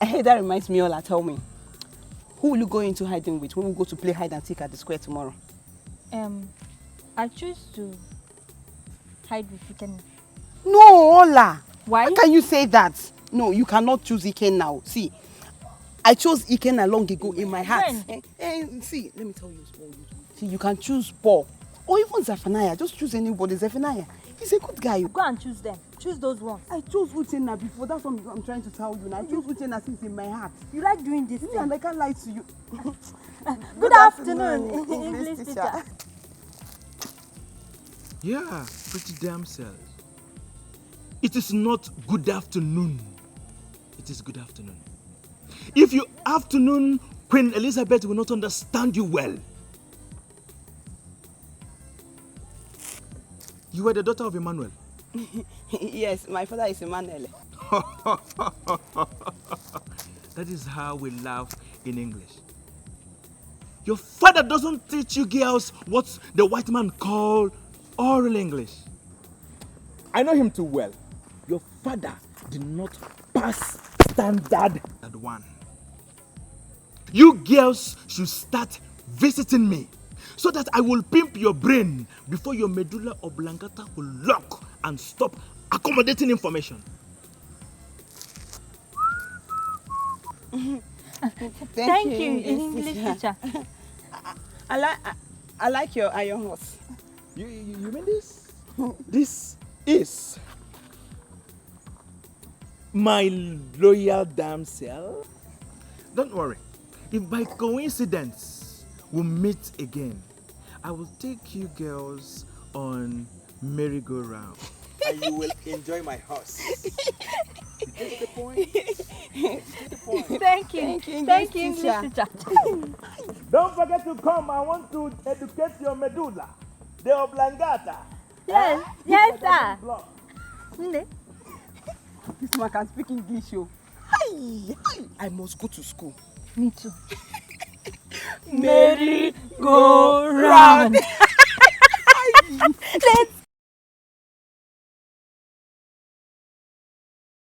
Hey, that reminds me, Ola, tell me. Who will you go into hiding with when we go to play hide and seek at the square tomorrow? I choose to hide with Ikenna. No, Ola. Why? How can you say that? No, you cannot choose Iken now. See, I chose Ikenna long ago in my heart. See, let me tell you. See, you can choose Paul or even Zephaniah. Just choose anybody. Zephaniah, he's a good guy. Go and choose them. Choose those ones. I chose Uchenna before. That's what I'm trying to tell you now. I chose Uchenna since in my heart. You like doing this thing? And I can't lie to you. Good afternoon, English teacher. Yeah, pretty damsels. It is not good afternoon. It is good afternoon. If you afternoon, Queen Elizabeth will not understand you well. You were the daughter of Emmanuel. Yes, my father is Emmanuel. That is how we laugh in English. Your father doesn't teach you girls what the white man call oral English. I know him too well. Your father did not pass standard that one. You girls should start visiting me so that I will pimp your brain before your medulla oblongata will lock and stop accommodating information. Thank you, English teacher. I like your iron horse. You mean this? This is my loyal damsel. Don't worry. If by coincidence we meet again, I will take you girls on merry-go-round. And you will enjoy my horse. You get the point? Thank you, English teacher. Don't forget to come. I want to educate your medulla, the oblongata. Yes, yes, sir. This man can speak English, yo. I must go to school. Me too. Merry-go-round. Let's